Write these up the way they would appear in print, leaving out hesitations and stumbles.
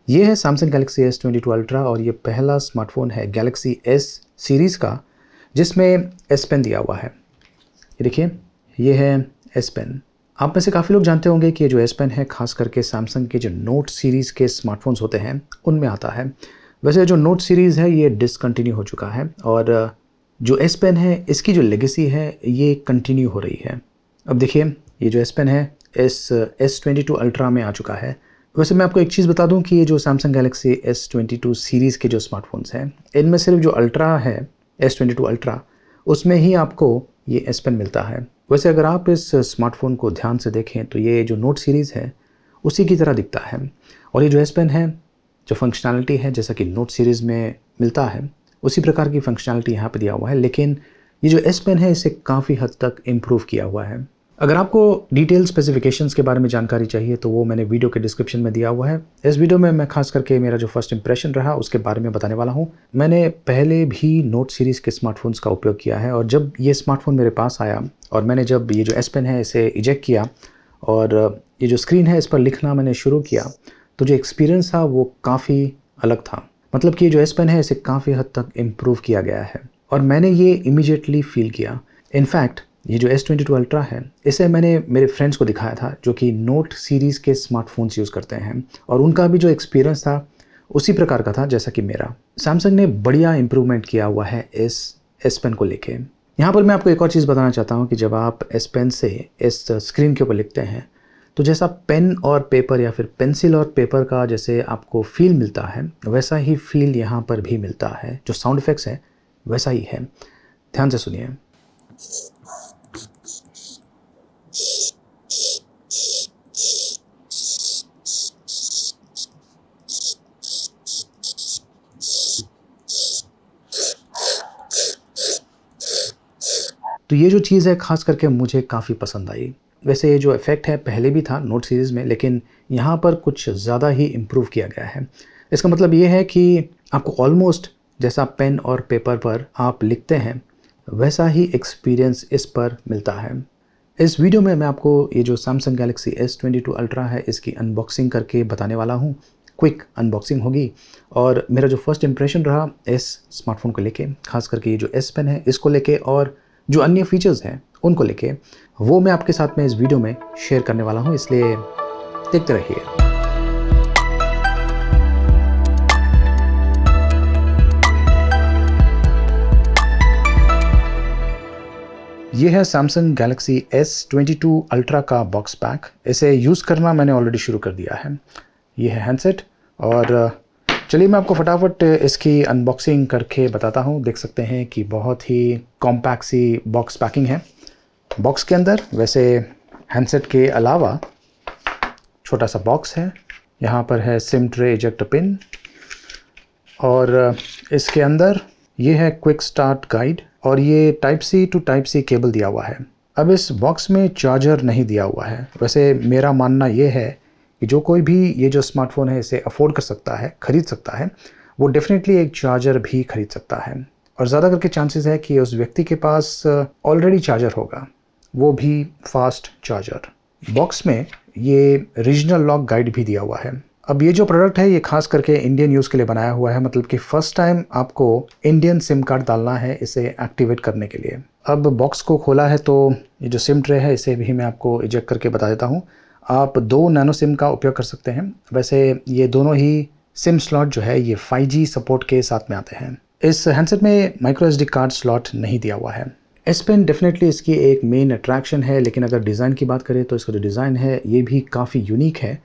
ये है Samsung Galaxy S22 ultra और ये पहला स्मार्टफोन है गैलेक्सी S सीरीज़ का जिसमें S पेन दिया हुआ है। ये देखिए, ये है S पेन। आप में से काफ़ी लोग जानते होंगे कि ये जो S पेन है खास करके सैमसंग के जो नोट सीरीज़ के स्मार्टफोन्स होते हैं उनमें आता है। वैसे जो नोट सीरीज़ है ये डिसकंटिन्यू हो चुका है और जो S पेन है इसकी जो लेगेसी है ये कंटिन्यू हो रही है। अब देखिए, ये जो S पेन है S22 अल्ट्रा में आ चुका है। वैसे मैं आपको एक चीज़ बता दूं कि ये जो सैमसंग गैलेक्सी S22 सीरीज़ के जो स्मार्टफोन्स हैं इनमें सिर्फ जो अल्ट्रा है S22 अल्ट्रा उसमें ही आपको ये S पेन मिलता है। वैसे अगर आप इस स्मार्टफोन को ध्यान से देखें तो ये जो नोट सीरीज़ है उसी की तरह दिखता है और ये जो S पेन है जो फंक्शनैलिटी है जैसा कि नोट सीरीज़ में मिलता है उसी प्रकार की फंक्शनैलिटी यहाँ पे दिया हुआ है, लेकिन ये जो S पेन है इसे काफ़ी हद तक इम्प्रूव किया हुआ है। अगर आपको डिटेल स्पेसिफिकेशंस के बारे में जानकारी चाहिए तो वो मैंने वीडियो के डिस्क्रिप्शन में दिया हुआ है। इस वीडियो में मैं खास करके मेरा जो फर्स्ट इंप्रेशन रहा उसके बारे में बताने वाला हूँ। मैंने पहले भी नोट सीरीज़ के स्मार्टफोन्स का उपयोग किया है और जब ये स्मार्टफोन मेरे पास आया और मैंने जब ये जो S पेन है इसे इजेक्ट किया और ये जो स्क्रीन है इस पर लिखना मैंने शुरू किया तो जो एक्सपीरियंस था वो काफ़ी अलग था। मतलब कि ये जो S पेन है इसे काफ़ी हद तक इम्प्रूव किया गया है और मैंने ये इमीडिएटली फील किया। इनफैक्ट ये जो S22 अल्ट्रा है इसे मैंने मेरे फ्रेंड्स को दिखाया था जो कि नोट सीरीज़ के स्मार्टफोन्स यूज़ करते हैं और उनका भी जो एक्सपीरियंस था उसी प्रकार का था जैसा कि मेरा। सैमसंग ने बढ़िया इम्प्रूवमेंट किया हुआ है इस S पेन को लेके। यहाँ पर मैं आपको एक और चीज़ बताना चाहता हूँ कि जब आप S पेन से इस स्क्रीन के ऊपर लिखते हैं तो जैसा पेन और पेपर या फिर पेंसिल और पेपर का जैसे आपको फील मिलता है वैसा ही फील यहाँ पर भी मिलता है। जो साउंड इफेक्ट्स है वैसा ही है, ध्यान से सुनिए। तो ये जो चीज़ है खास करके मुझे काफ़ी पसंद आई। वैसे ये जो इफ़ेक्ट है पहले भी था नोट सीरीज़ में, लेकिन यहाँ पर कुछ ज़्यादा ही इम्प्रूव किया गया है। इसका मतलब ये है कि आपको ऑलमोस्ट जैसा पेन और पेपर पर आप लिखते हैं वैसा ही एक्सपीरियंस इस पर मिलता है। इस वीडियो में मैं आपको ये जो सैमसंग गैलेक्सी S22 अल्ट्रा है इसकी अनबॉक्सिंग करके बताने वाला हूँ। क्विक अनबॉक्सिंग होगी और मेरा जो फर्स्ट इंप्रेशन रहा इस स्मार्टफोन को लेके, खास करके ये जो S पेन है इसको लेके और जो अन्य फीचर्स हैं उनको लेके, वो मैं आपके साथ में इस वीडियो में शेयर करने वाला हूं, इसलिए देखते रहिए। ये है सैमसंग गैलेक्सी S22 अल्ट्रा का बॉक्स पैक। इसे यूज़ करना मैंने ऑलरेडी शुरू कर दिया है। ये है हैंडसेट और चलिए मैं आपको फटाफट इसकी अनबॉक्सिंग करके बताता हूँ। देख सकते हैं कि बहुत ही कॉम्पैक्ट सी बॉक्स पैकिंग है। बॉक्स के अंदर वैसे हैंडसेट के अलावा छोटा सा बॉक्स है, यहाँ पर है सिम ट्रे इजेक्टर पिन और इसके अंदर ये है क्विक स्टार्ट गाइड और ये type C to type C cable दिया हुआ है। अब इस बॉक्स में चार्जर नहीं दिया हुआ है। वैसे मेरा मानना ये है कि जो कोई भी ये जो स्मार्टफोन है इसे अफोर्ड कर सकता है, ख़रीद सकता है, वो डेफिनेटली एक चार्जर भी खरीद सकता है और ज़्यादा करके चांसेस है कि उस व्यक्ति के पास ऑलरेडी चार्जर होगा, वो भी फास्ट चार्जर। बॉक्स में ये रीजनल लॉक गाइड भी दिया हुआ है। अब ये जो प्रोडक्ट है ये खास करके इंडियन यूज़ के लिए बनाया हुआ है, मतलब कि फ़र्स्ट टाइम आपको इंडियन सिम कार्ड डालना है इसे एक्टिवेट करने के लिए। अब बॉक्स को खोला है तो ये जो सिम ट्रे है इसे भी मैं आपको इजेक्ट करके बता देता हूँ। आप 2 नैनो सिम का उपयोग कर सकते हैं। वैसे ये दोनों ही सिम स्लॉट जो है ये 5G सपोर्ट के साथ में आते हैं। इस हैंडसेट में माइक्रो SD कार्ड स्लॉट नहीं दिया हुआ है। S पेन डेफिनेटली इसकी एक मेन अट्रैक्शन है, लेकिन अगर डिज़ाइन की बात करें तो इसका जो डिज़ाइन है ये भी काफ़ी यूनिक है।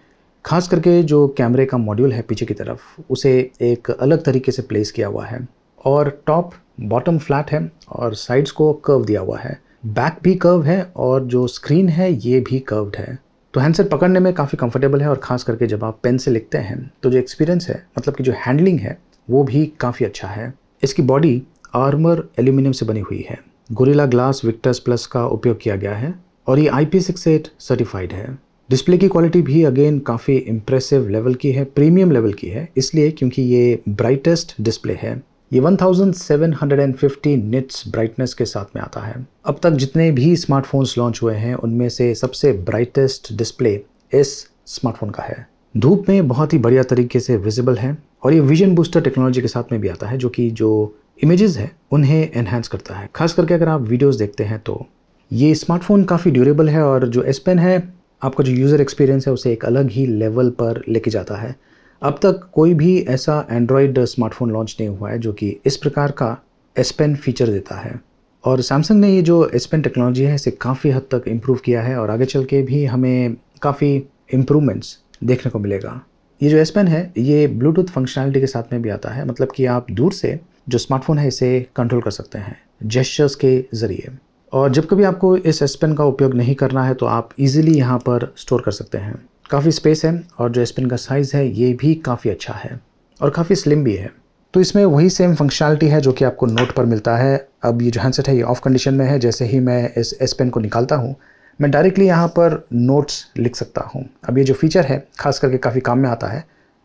खास करके जो कैमरे का मॉड्यूल है पीछे की तरफ उसे एक अलग तरीके से प्लेस किया हुआ है और टॉप बॉटम फ्लैट है और साइड्स को कर्व दिया हुआ है। बैक भी कर्व है और जो स्क्रीन है ये भी कर्व्ड है। तो हैंडसेट पकड़ने में काफ़ी कंफर्टेबल है और ख़ास करके जब आप पेन से लिखते हैं तो जो एक्सपीरियंस है, मतलब कि जो हैंडलिंग है वो भी काफ़ी अच्छा है। इसकी बॉडी आर्मर एल्यूमिनियम से बनी हुई है। गोरिल्ला ग्लास विक्टर्स प्लस का उपयोग किया गया है और ये IP68 सर्टिफाइड है। डिस्प्ले की क्वालिटी भी अगेन काफ़ी इम्प्रेसिव लेवल की है, प्रीमियम लेवल की है, इसलिए क्योंकि ये ब्राइटेस्ट डिस्प्ले है। ये 1750 निट्स ब्राइटनेस के साथ में आता है। अब तक जितने भी स्मार्टफोन्स लॉन्च हुए हैं उनमें से सबसे ब्राइटेस्ट डिस्प्ले इस स्मार्टफोन का है। धूप में बहुत ही बढ़िया तरीके से विजिबल है और ये विजन बूस्टर टेक्नोलॉजी के साथ में भी आता है, जो कि जो इमेजेस है उन्हें एनहांस करता है। खास करके अगर आप वीडियोस देखते हैं तो ये स्मार्टफोन काफ़ी ड्यूरेबल है और जो S Pen है आपका जो यूज़र एक्सपीरियंस है उसे एक अलग ही लेवल पर लेके जाता है। अब तक कोई भी ऐसा एंड्रॉयड स्मार्टफोन लॉन्च नहीं हुआ है जो कि इस प्रकार का S Pen फीचर देता है। और सैमसंग ने ये जो S Pen टेक्नोलॉजी है इसे काफ़ी हद तक इम्प्रूव किया है और आगे चल के भी हमें काफ़ी इम्प्रूवमेंट्स देखने को मिलेगा। ये जो S Pen है ये ब्लूटूथ फंक्शनैलिटी के साथ में भी आता है, मतलब कि आप दूर से जो स्मार्टफोन है इसे कंट्रोल कर सकते हैं जेस्चर्स के ज़रिए। और जब कभी आपको इस S Pen का उपयोग नहीं करना है तो आप इजीली यहाँ पर स्टोर कर सकते हैं। काफ़ी स्पेस है और जो S Pen का साइज़ है ये भी काफ़ी अच्छा है और काफ़ी स्लिम भी है। तो इसमें वही सेम फंक्शनैलिटी है जो कि आपको नोट पर मिलता है। अब ये जो हैंडसेट है ये ऑफ कंडीशन में है। जैसे ही मैं इस S Pen को निकालता हूँ मैं डायरेक्टली यहाँ पर नोट्स लिख सकता हूँ। अब ये जो फीचर है खास करके काफ़ी काम में आता है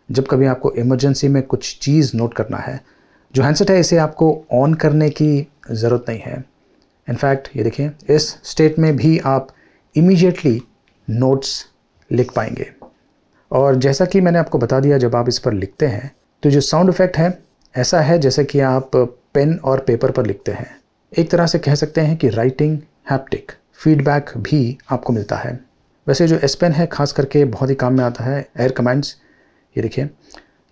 जब कभी आपको इमरजेंसी में कुछ चीज़ नोट करना है। जो हैंडसेट है इसे आपको ऑन करने की ज़रूरत नहीं है। इनफैक्ट ये देखिए इस स्टेट में भी आप इमीडिएटली नोट्स लिख पाएंगे। और जैसा कि मैंने आपको बता दिया, जब आप इस पर लिखते हैं तो जो साउंड इफ़ेक्ट है ऐसा है जैसे कि आप पेन और पेपर पर लिखते हैं। एक तरह से कह सकते हैं कि राइटिंग हैप्टिक फीडबैक भी आपको मिलता है। वैसे जो S Pen है खास करके बहुत ही काम में आता है। एयर कमांड्स, ये देखिए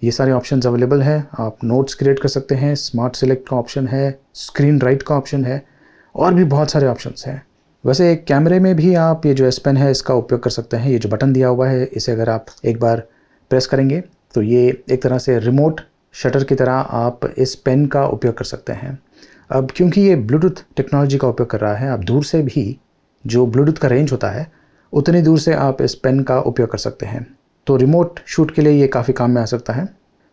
ये सारे ऑप्शंस अवेलेबल हैं। आप नोट्स क्रिएट कर सकते हैं, स्मार्ट सेलेक्ट का ऑप्शन है, स्क्रीन राइट का ऑप्शन है और भी बहुत सारे ऑप्शंस हैं। वैसे कैमरे में भी आप ये जो S Pen है इसका उपयोग कर सकते हैं। ये जो बटन दिया हुआ है इसे अगर आप एक बार प्रेस करेंगे तो ये एक तरह से रिमोट शटर की तरह आप इस पेन का उपयोग कर सकते हैं। अब क्योंकि ये ब्लूटूथ टेक्नोलॉजी का उपयोग कर रहा है, आप दूर से भी जो ब्लूटूथ का रेंज होता है उतनी दूर से आप इस पेन का उपयोग कर सकते हैं। तो रिमोट शूट के लिए ये काफ़ी काम में आ सकता है।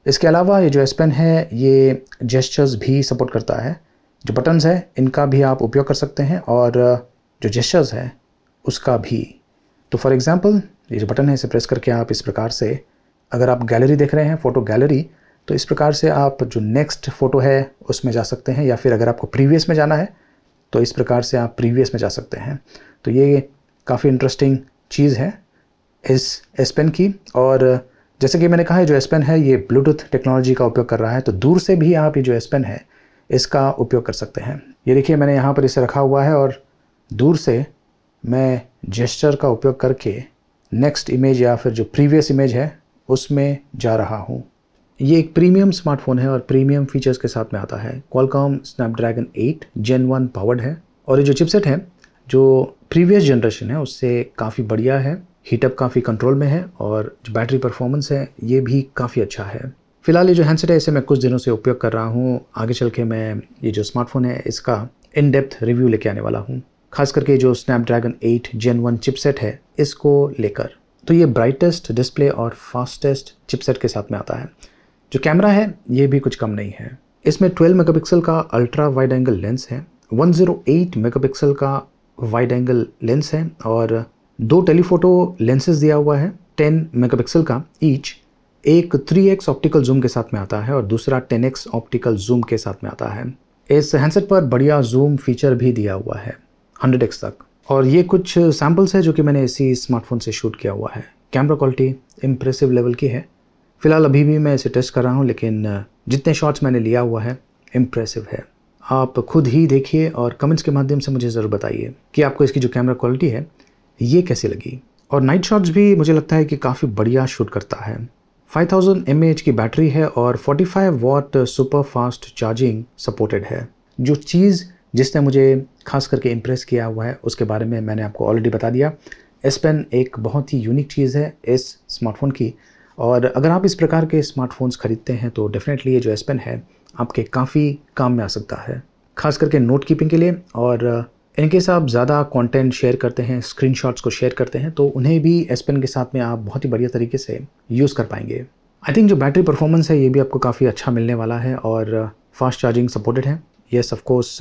इसके अलावा ये जो S Pen है ये जेस्चर्स भी सपोर्ट करता है। जो बटन्स है इनका भी आप उपयोग कर सकते हैं और जो जेस्चर्स है उसका भी। तो फॉर एग्ज़ाम्पल ये जो बटन है इसे प्रेस करके आप इस प्रकार से, अगर आप गैलरी देख रहे हैं फ़ोटो गैलरी, तो इस प्रकार से आप जो नेक्स्ट फ़ोटो है उसमें जा सकते हैं, या फिर अगर आपको प्रीवियस में जाना है तो इस प्रकार से आप प्रीवियस में जा सकते हैं। तो ये काफ़ी इंटरेस्टिंग चीज़ है इस S Pen की। और जैसे कि मैंने कहा है जो S Pen है ये ब्लूटूथ टेक्नोलॉजी का उपयोग कर रहा है, तो दूर से भी आप ये जो S Pen है इसका उपयोग कर सकते हैं। ये देखिए मैंने यहाँ पर इसे रखा हुआ है और दूर से मैं जेस्चर का उपयोग करके नेक्स्ट इमेज या फिर जो प्रीवियस इमेज है उसमें जा रहा हूँ। ये एक प्रीमियम स्मार्टफोन है और प्रीमियम फीचर्स के साथ में आता है। Qualcomm Snapdragon 8 Gen 1 पावर्ड है और ये जो चिपसेट है जो प्रीवियस जनरेशन है उससे काफ़ी बढ़िया है। हीटअप काफ़ी कंट्रोल में है और जो बैटरी परफॉर्मेंस है ये भी काफ़ी अच्छा है। फिलहाल ये जो हैंडसेट है इसे मैं कुछ दिनों से उपयोग कर रहा हूँ। आगे चल के मैं ये जो स्मार्टफोन है इसका इन डेप्थ रिव्यू लेके आने वाला हूँ, खास करके जो Snapdragon 8 Gen 1 चिपसेट है इसको लेकर। तो ये ब्राइटेस्ट डिस्प्ले और फास्टेस्ट चिपसेट के साथ में आता है। जो कैमरा है ये भी कुछ कम नहीं है। इसमें 12 मेगापिक्सल का अल्ट्रा वाइड एंगल लेंस है, 108 मेगापिक्सल का वाइड एंगल लेंस है और 2 टेलीफोटो लेंसेज दिया हुआ है 10 मेगापिक्सल का ईच। एक 3x ऑप्टिकल जूम के साथ में आता है और दूसरा 10x ऑप्टिकल जूम के साथ में आता है। इस हैंडसेट पर बढ़िया जूम फीचर भी दिया हुआ है 100x तक। और ये कुछ सैम्पल्स है जो कि मैंने इसी स्मार्टफोन से शूट किया हुआ है। कैमरा क्वालिटी इम्प्रेसिव लेवल की है। फिलहाल अभी भी मैं इसे टेस्ट कर रहा हूँ, लेकिन जितने शॉट्स मैंने लिया हुआ है इम्प्रेसिव है। आप खुद ही देखिए और कमेंट्स के माध्यम से मुझे ज़रूर बताइए कि आपको इसकी जो कैमरा क्वालिटी है ये कैसी लगी। और नाइट शॉट्स भी मुझे लगता है कि काफ़ी बढ़िया शूट करता है। 5000 mAh की बैटरी है और 45 वाट सुपर फास्ट चार्जिंग सपोर्टेड है। जो चीज़ जिसने मुझे खास करके इम्प्रेस किया हुआ है उसके बारे में मैंने आपको ऑलरेडी बता दिया। S Pen एक बहुत ही यूनिक चीज़ है इस स्मार्टफोन की, और अगर आप इस प्रकार के स्मार्टफोन्स खरीदते हैं तो डेफिनेटली ये जो S Pen है आपके काफ़ी काम में आ सकता है, खास करके नोट कीपिंग के लिए। और इनकेस आप ज़्यादा कंटेंट शेयर करते हैं, स्क्रीनशॉट्स को शेयर करते हैं, तो उन्हें भी S Pen के साथ में आप बहुत ही बढ़िया तरीके से यूज़ कर पाएंगे। आई थिंक जो बैटरी परफॉर्मेंस है ये भी आपको काफ़ी अच्छा मिलने वाला है और फास्ट चार्जिंग सपोर्टेड है। Yes, of course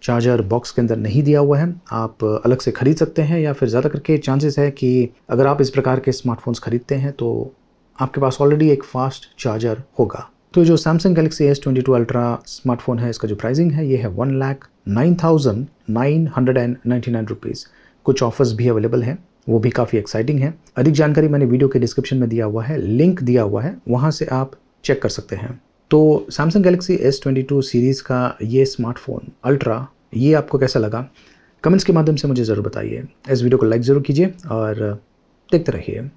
charger box के अंदर नहीं दिया हुआ है, आप अलग से ख़रीद सकते हैं, या फिर ज़्यादा करके चांसेस है कि अगर आप इस प्रकार के स्मार्टफोन्स खरीदते हैं तो आपके पास ऑलरेडी एक फास्ट चार्जर होगा। तो जो Samsung Galaxy S22 Ultra smartphone है इसका जो प्राइसिंग है ये है 1,09,999 रुपीज़। कुछ ऑफर्स भी अवेलेबल हैं वो भी काफ़ी एक्साइटिंग है। अधिक जानकारी मैंने वीडियो के डिस्क्रिप्शन में दिया हुआ है, लिंक दिया हुआ है, वहाँ से आप चेक कर सकते हैं। तो सैमसंग गैलेक्सी S22 सीरीज़ का ये स्मार्टफोन अल्ट्रा, ये आपको कैसा लगा? कमेंट्स के माध्यम से मुझे ज़रूर बताइए। इस वीडियो को लाइक ज़रूर कीजिए और देखते रहिए।